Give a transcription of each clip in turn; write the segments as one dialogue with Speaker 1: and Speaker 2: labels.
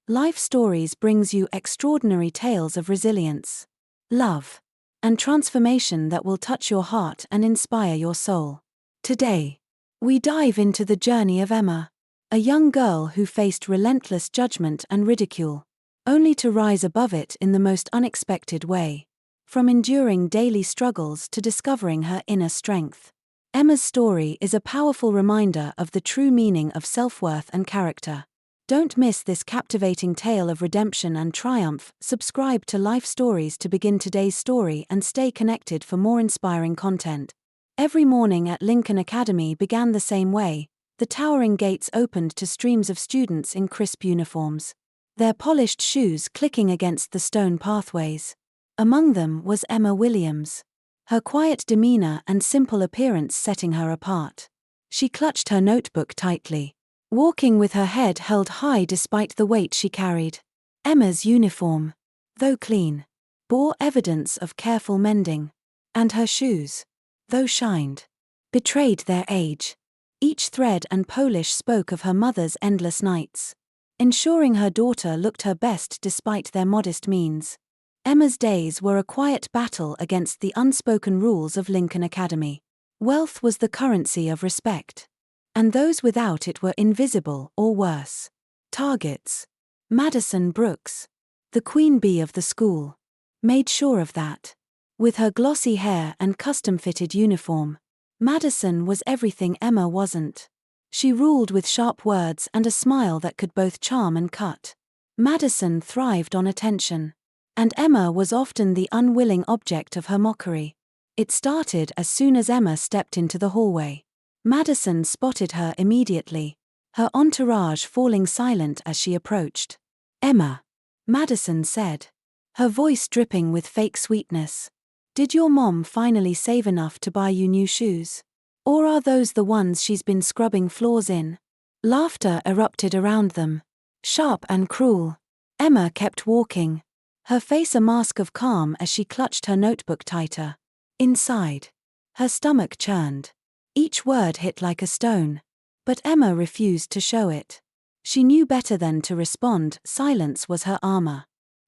Speaker 1: Life Stories brings you extraordinary tales of resilience, love, and transformation that will touch your heart and inspire your soul. Today, we dive into the journey of Emma, a young girl who faced relentless judgment and ridicule, only to rise above it in the most unexpected way. From enduring daily struggles to discovering her inner strength, Emma's story is a powerful reminder of the true meaning of self-worth and character. Don't miss this captivating tale of redemption and triumph. Subscribe to Life Stories to begin today's story and stay connected for more inspiring content. Every morning at Lincoln Academy began the same way. The towering gates opened to streams of students in crisp uniforms, their polished shoes clicking against the stone pathways. Among them was Emma Williams, her quiet demeanor and simple appearance setting her apart. She clutched her notebook tightly, walking with her head held high despite the weight she carried. Emma's uniform, though clean, bore evidence of careful mending, and her shoes, though shined, betrayed their age. Each thread and polish spoke of her mother's endless nights, ensuring her daughter looked her best despite their modest means. Emma's days were a quiet battle against the unspoken rules of Lincoln Academy. Wealth was the currency of respect, and those without it were invisible or worse. Targets. Madison Brooks, the queen bee of the school, made sure of that. With her glossy hair and custom-fitted uniform, Madison was everything Emma wasn't. She ruled with sharp words and a smile that could both charm and cut. Madison thrived on attention, and Emma was often the unwilling object of her mockery. It started as soon as Emma stepped into the hallway. Madison spotted her immediately, her entourage falling silent as she approached. "Emma," Madison said, her voice dripping with fake sweetness. "Did your mom finally save enough to buy you new shoes? Or are those the ones she's been scrubbing floors in?" Laughter erupted around them, sharp and cruel. Emma kept walking, her face a mask of calm as she clutched her notebook tighter. Inside, her stomach churned. Each word hit like a stone, but Emma refused to show it. She knew better than to respond. Silence was her armor.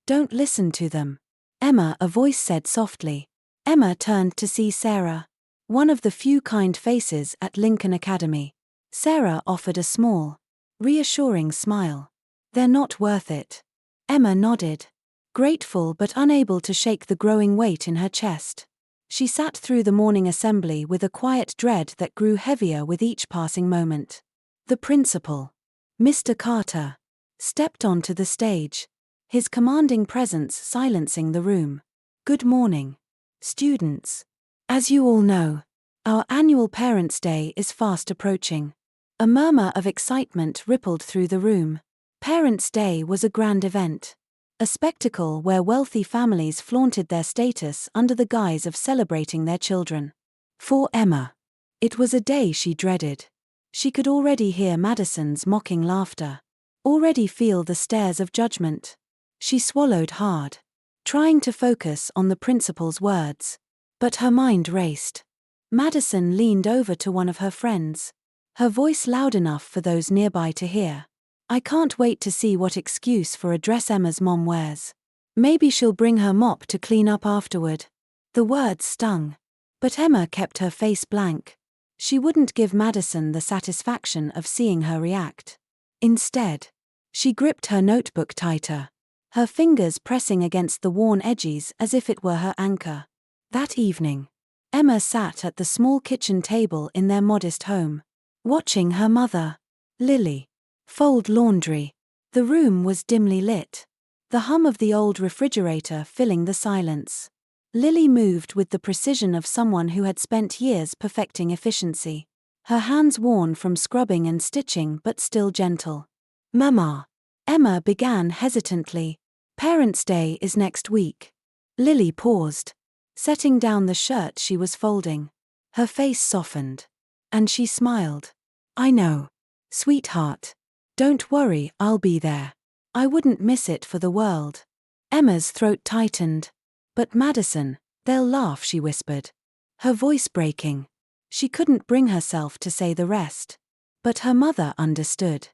Speaker 1: "Don't listen to them, Emma," a voice said softly. Emma turned to see Sarah, one of the few kind faces at Lincoln Academy. Sarah offered a small, reassuring smile. "They're not worth it." Emma nodded, grateful but unable to shake the growing weight in her chest. She sat through the morning assembly with a quiet dread that grew heavier with each passing moment. The principal, Mr. Carter, stepped onto the stage, his commanding presence silencing the room. "Good morning, students. As you all know, our annual Parents' Day is fast approaching." A murmur of excitement rippled through the room. Parents' Day was a grand event, a spectacle where wealthy families flaunted their status under the guise of celebrating their children. For Emma, it was a day she dreaded. She could already hear Madison's mocking laughter, already feel the stares of judgment. She swallowed hard, trying to focus on the principal's words, but her mind raced. Madison leaned over to one of her friends, her voice loud enough for those nearby to hear. "I can't wait to see what excuse for a dress Emma's mom wears. Maybe she'll bring her mop to clean up afterward." The words stung, but Emma kept her face blank. She wouldn't give Madison the satisfaction of seeing her react. Instead, she gripped her notebook tighter, her fingers pressing against the worn edges as if it were her anchor. That evening, Emma sat at the small kitchen table in their modest home, watching her mother, Lily, fold laundry. The room was dimly lit, the hum of the old refrigerator filling the silence. Lily moved with the precision of someone who had spent years perfecting efficiency, her hands worn from scrubbing and stitching but still gentle. "Mama," Emma began hesitantly, "Parents' Day is next week." Lily paused, setting down the shirt she was folding. Her face softened, and she smiled. "I know, sweetheart. Don't worry, I'll be there. I wouldn't miss it for the world." Emma's throat tightened. "But Madison, they'll laugh," she whispered, her voice breaking. She couldn't bring herself to say the rest. But her mother understood.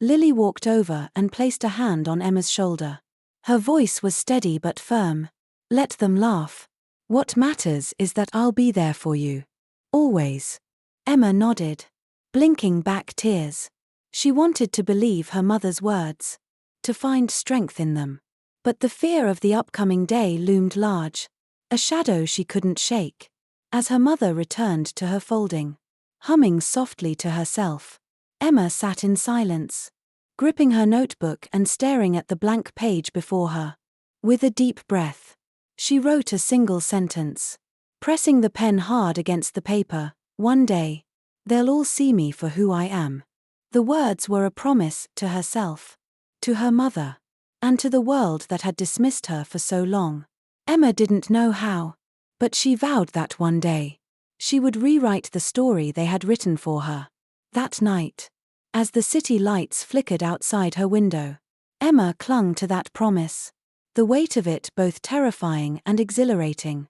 Speaker 1: Lily walked over and placed a hand on Emma's shoulder. Her voice was steady but firm. Let them laugh. What matters is that I'll be there for you. Always. Emma nodded, blinking back tears. She wanted to believe her mother's words, to find strength in them. But the fear of the upcoming day loomed large, a shadow she couldn't shake. As her mother returned to her folding, humming softly to herself, Emma sat in silence, gripping her notebook and staring at the blank page before her. With a deep breath, she wrote a single sentence, pressing the pen hard against the paper. One day, they'll all see me for who I am. The words were a promise to herself, to her mother, and to the world that had dismissed her for so long. Emma didn't know how, but she vowed that one day, she would rewrite the story they had written for her. That night, as the city lights flickered outside her window, Emma clung to that promise, the weight of it both terrifying and exhilarating.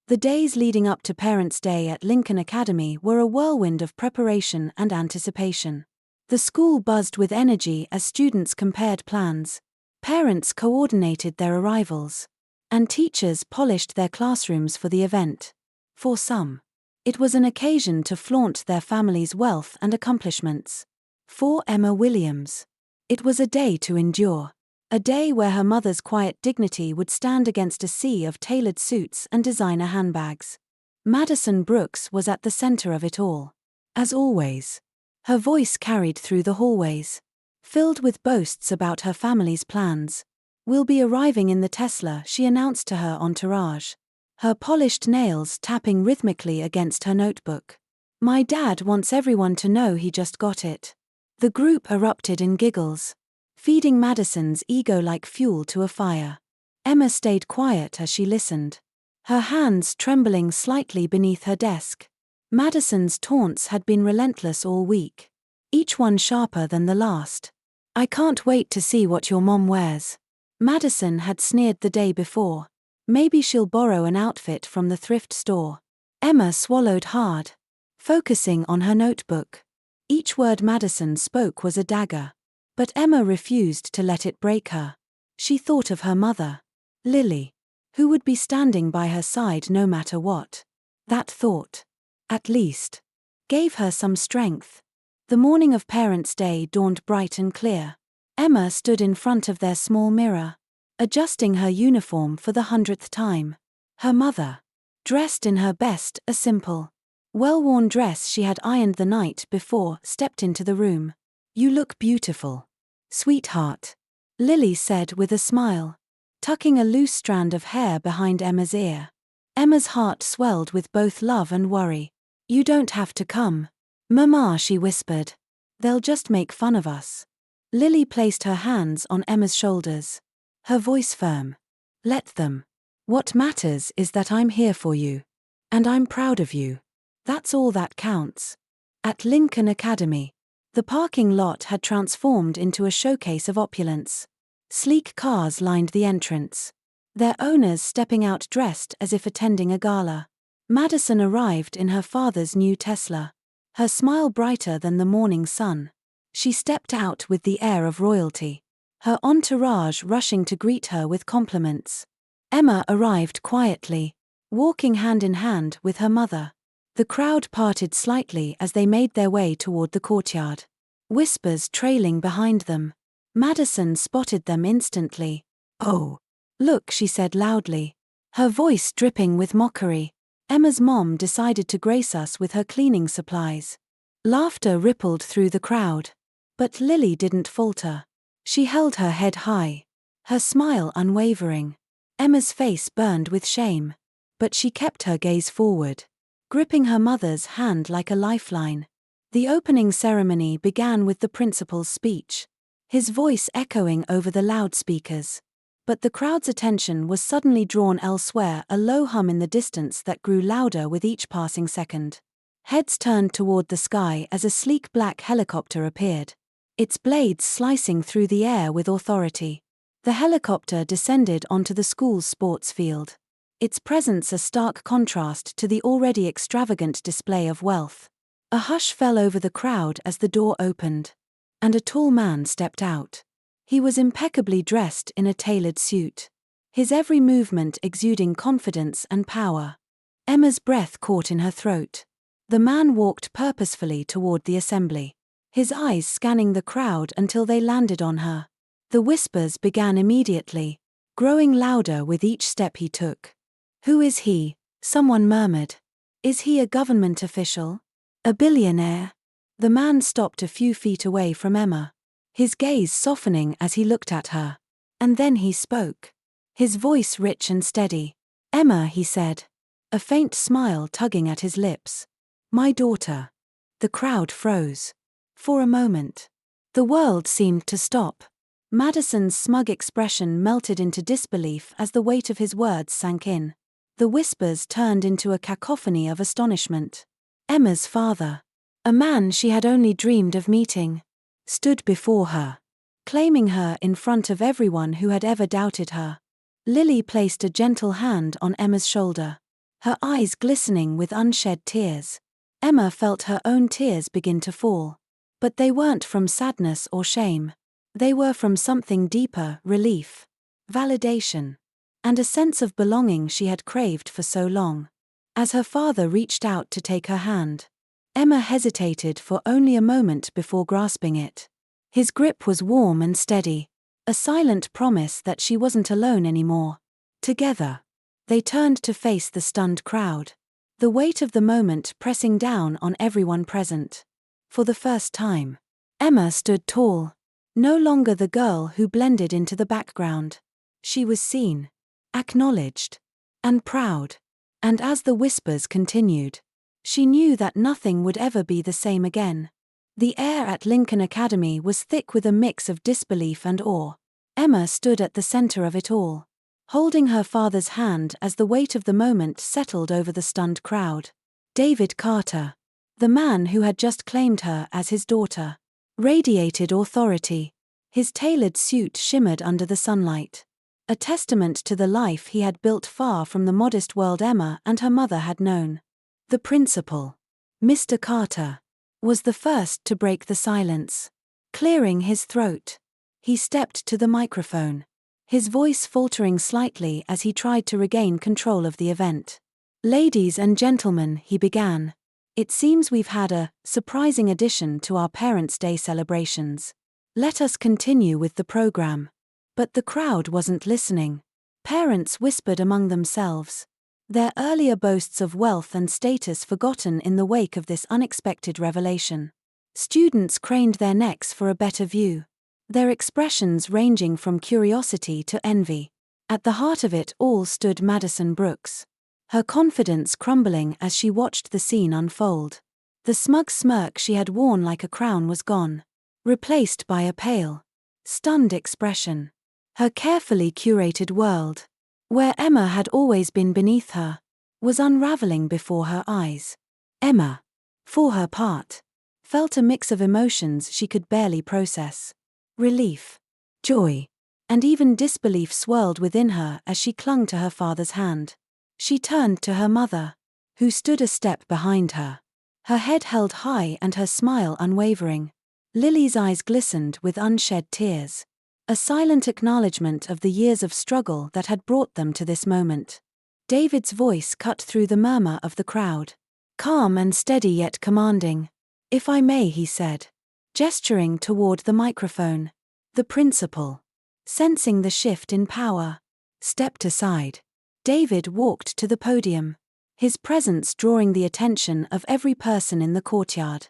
Speaker 1: The days leading up to Parents' Day at Lincoln Academy were a whirlwind of preparation and anticipation. The school buzzed with energy as students compared plans, parents coordinated their arrivals, and teachers polished their classrooms for the event. For some, it was an occasion to flaunt their family's wealth and accomplishments. For Emma Williams, it was a day to endure. A day where her mother's quiet dignity would stand against a sea of tailored suits and designer handbags. Madison Brooks was at the center of it all. As always, her voice carried through the hallways, filled with boasts about her family's plans. "We'll be arriving in the Tesla," she announced to her entourage, her polished nails tapping rhythmically against her notebook. "My dad wants everyone to know he just got it." The group erupted in giggles, feeding Madison's ego like fuel to a fire. Emma stayed quiet as she listened, her hands trembling slightly beneath her desk. Madison's taunts had been relentless all week, each one sharper than the last. "I can't wait to see what your mom wears," Madison had sneered the day before. "Maybe she'll borrow an outfit from the thrift store." Emma swallowed hard, focusing on her notebook. Each word Madison spoke was a dagger, but Emma refused to let it break her. She thought of her mother, Lily, who would be standing by her side no matter what. That thought, at least, gave her some strength. The morning of Parents' Day dawned bright and clear. Emma stood in front of their small mirror, adjusting her uniform for the 100th time. Her mother, dressed in her best, a simple, well-worn dress she had ironed the night before, stepped into the room. "You look beautiful, sweetheart," Lily said with a smile, tucking a loose strand of hair behind Emma's ear. Emma's heart swelled with both love and worry. "You don't have to come, Mama," she whispered. "They'll just make fun of us." Lily placed her hands on Emma's shoulders, her voice firm. "Let them. What matters is that I'm here for you. And I'm proud of you. That's all that counts." At Lincoln Academy, the parking lot had transformed into a showcase of opulence. Sleek cars lined the entrance, their owners stepping out dressed as if attending a gala. Madison arrived in her father's new Tesla, her smile brighter than the morning sun. She stepped out with the air of royalty, her entourage rushing to greet her with compliments. Emma arrived quietly, walking hand in hand with her mother. The crowd parted slightly as they made their way toward the courtyard, whispers trailing behind them. Madison spotted them instantly. "Oh, look," she said loudly, her voice dripping with mockery. "Emma's mom decided to grace us with her cleaning supplies." Laughter rippled through the crowd, but Lily didn't falter. She held her head high, her smile unwavering. Emma's face burned with shame, but she kept her gaze forward, gripping her mother's hand like a lifeline. The opening ceremony began with the principal's speech, his voice echoing over the loudspeakers. But the crowd's attention was suddenly drawn elsewhere, a low hum in the distance that grew louder with each passing second. Heads turned toward the sky as a sleek black helicopter appeared, its blades slicing through the air with authority. The helicopter descended onto the school's sports field, its presence a stark contrast to the already extravagant display of wealth. A hush fell over the crowd as the door opened, and a tall man stepped out. He was impeccably dressed in a tailored suit, his every movement exuding confidence and power. Emma's breath caught in her throat. The man walked purposefully toward the assembly, his eyes scanning the crowd until they landed on her. The whispers began immediately, growing louder with each step he took. "Who is he?" someone murmured. "Is he a government official? A billionaire?" The man stopped a few feet away from Emma, his gaze softening as he looked at her. And then he spoke, his voice rich and steady. "Emma," he said, a faint smile tugging at his lips. "My daughter." The crowd froze. For a moment, the world seemed to stop. Madison's smug expression melted into disbelief as the weight of his words sank in. The whispers turned into a cacophony of astonishment. Emma's father, a man she had only dreamed of meeting, stood before her, claiming her in front of everyone who had ever doubted her. Lily placed a gentle hand on Emma's shoulder, her eyes glistening with unshed tears. Emma felt her own tears begin to fall. But they weren't from sadness or shame. They were from something deeper: relief, validation, and a sense of belonging she had craved for so long. As her father reached out to take her hand, Emma hesitated for only a moment before grasping it. His grip was warm and steady, a silent promise that she wasn't alone anymore. Together, they turned to face the stunned crowd, the weight of the moment pressing down on everyone present. For the first time, Emma stood tall, no longer the girl who blended into the background. She was seen, acknowledged, and proud. And as the whispers continued, she knew that nothing would ever be the same again. The air at Lincoln Academy was thick with a mix of disbelief and awe. Emma stood at the center of it all, holding her father's hand as the weight of the moment settled over the stunned crowd. David Carter, the man who had just claimed her as his daughter, radiated authority. His tailored suit shimmered under the sunlight, a testament to the life he had built far from the modest world Emma and her mother had known. The principal, Mr. Carter, was the first to break the silence. Clearing his throat, he stepped to the microphone, his voice faltering slightly as he tried to regain control of the event. "Ladies and gentlemen," he began, "it seems we've had a surprising addition to our Parents' Day celebrations. Let us continue with the program." But the crowd wasn't listening. Parents whispered among themselves, their earlier boasts of wealth and status forgotten in the wake of this unexpected revelation. Students craned their necks for a better view, their expressions ranging from curiosity to envy. At the heart of it all stood Madison Brooks, her confidence crumbling as she watched the scene unfold. The smug smirk she had worn like a crown was gone, replaced by a pale, stunned expression. Her carefully curated world, where Emma had always been beneath her, was unraveling before her eyes. Emma, for her part, felt a mix of emotions she could barely process. Relief, joy, and even disbelief swirled within her as she clung to her father's hand. She turned to her mother, who stood a step behind her, her head held high and her smile unwavering. Lily's eyes glistened with unshed tears, a silent acknowledgement of the years of struggle that had brought them to this moment. David's voice cut through the murmur of the crowd, calm and steady yet commanding. "If I may," he said, gesturing toward the microphone. The principal, sensing the shift in power, stepped aside. David walked to the podium, his presence drawing the attention of every person in the courtyard.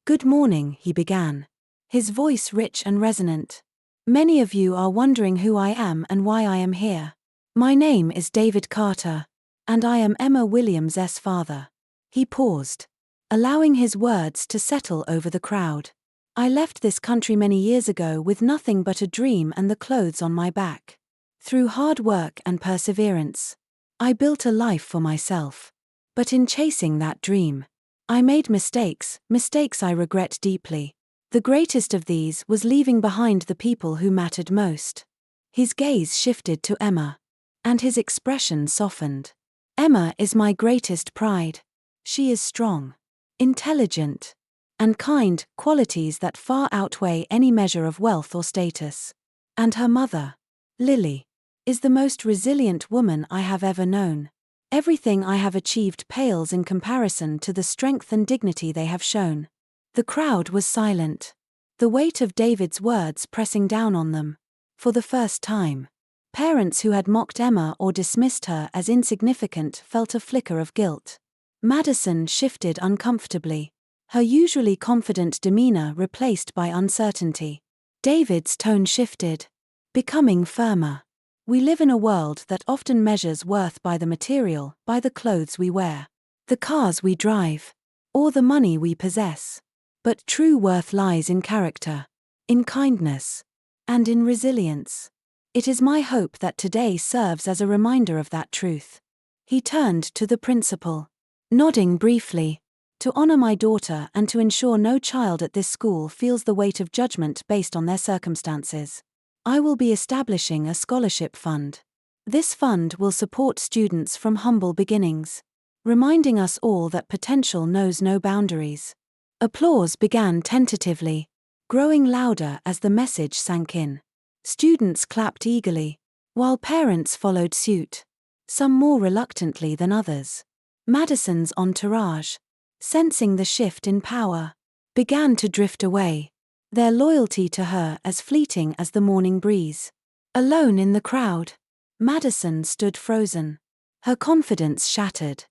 Speaker 1: "Good morning," he began, his voice rich and resonant. "Many of you are wondering who I am and why I am here. My name is David Carter, and I am Emma Williams' father." He paused, allowing his words to settle over the crowd. "I left this country many years ago with nothing but a dream and the clothes on my back. Through hard work and perseverance, I built a life for myself. But in chasing that dream, I made mistakes I regret deeply. The greatest of these was leaving behind the people who mattered most." His gaze shifted to Emma, and his expression softened. "Emma is my greatest pride. She is strong, intelligent, and kind, qualities that far outweigh any measure of wealth or status. And her mother, Lily, is the most resilient woman I have ever known. Everything I have achieved pales in comparison to the strength and dignity they have shown. The crowd was silent, the weight of David's words pressing down on them. For the first time, parents who had mocked Emma or dismissed her as insignificant felt a flicker of guilt. Madison shifted uncomfortably, her usually confident demeanor replaced by uncertainty. David's tone shifted, becoming firmer. We live in a world that often measures worth by the material, by the clothes we wear, the cars we drive, or the money we possess. But true worth lies in character, in kindness, and in resilience. It is my hope that today serves as a reminder of that truth. He turned to the principal, nodding briefly, to honor my daughter and to ensure no child at this school feels the weight of judgment based on their circumstances. I will be establishing a scholarship fund. This fund will support students from humble beginnings, reminding us all that potential knows no boundaries. Applause began tentatively, growing louder as the message sank in. Students clapped eagerly, while parents followed suit, some more reluctantly than others. Madison's entourage, sensing the shift in power, began to drift away, their loyalty to her as fleeting as the morning breeze. Alone in the crowd, Madison stood frozen, her confidence shattered.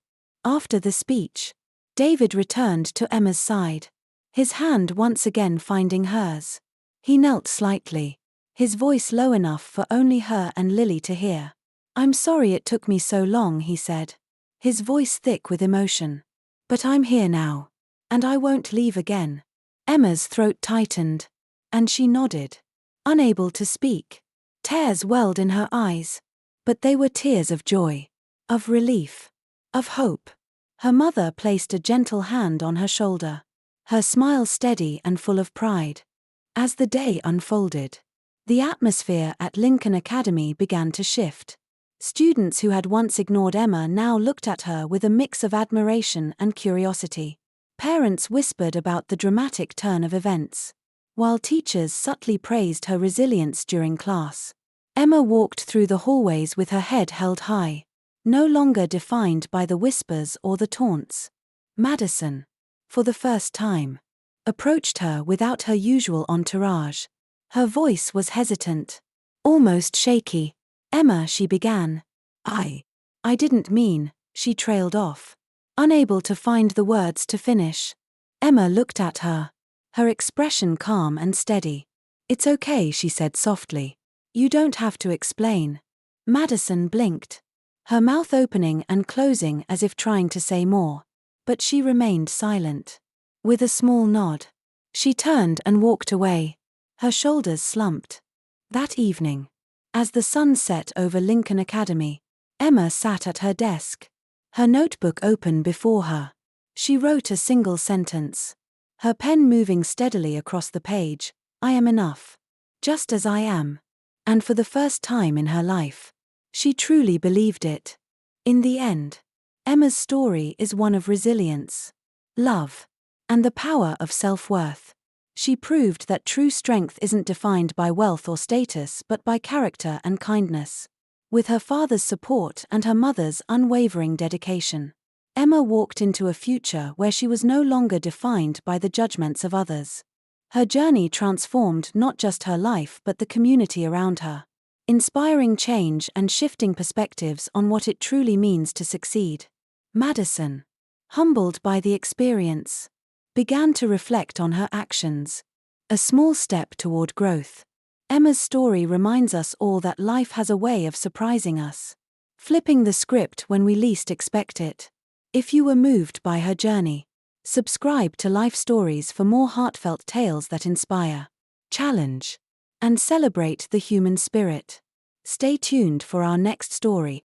Speaker 1: After the speech, David returned to Emma's side, his hand once again finding hers. He knelt slightly, his voice low enough for only her and Lily to hear. "I'm sorry it took me so long," he said, his voice thick with emotion. "But I'm here now, and I won't leave again." Emma's throat tightened, and she nodded, unable to speak. Tears welled in her eyes, but they were tears of joy, of relief, of hope. Her mother placed a gentle hand on her shoulder, her smile steady and full of pride. As the day unfolded, the atmosphere at Lincoln Academy began to shift. Students who had once ignored Emma now looked at her with a mix of admiration and curiosity. Parents whispered about the dramatic turn of events, while teachers subtly praised her resilience during class. Emma walked through the hallways with her head held high, no longer defined by the whispers or the taunts. Madison, for the first time, approached her without her usual entourage. Her voice was hesitant, almost shaky. "Emma," she began. I didn't mean," she trailed off, unable to find the words to finish. Emma looked at her, her expression calm and steady. "It's okay," she said softly. "You don't have to explain." Madison blinked, her mouth opening and closing as if trying to say more, but she remained silent. With a small nod, she turned and walked away, her shoulders slumped. That evening, as the sun set over Lincoln Academy, Emma sat at her desk, her notebook open before her. She wrote a single sentence, her pen moving steadily across the page: "I am enough, just as I am." And for the first time in her life, she truly believed it. In the end, Emma's story is one of resilience, love, and the power of self-worth. She proved that true strength isn't defined by wealth or status but by character and kindness. With her father's support and her mother's unwavering dedication, Emma walked into a future where she was no longer defined by the judgments of others. Her journey transformed not just her life but the community around her, inspiring change and shifting perspectives on what it truly means to succeed. Madison, humbled by the experience, began to reflect on her actions, a small step toward growth. Emma's story reminds us all that life has a way of surprising us, flipping the script when we least expect it. If you were moved by her journey, subscribe to Life Stories for more heartfelt tales that inspire, challenge, and celebrate the human spirit. Stay tuned for our next story.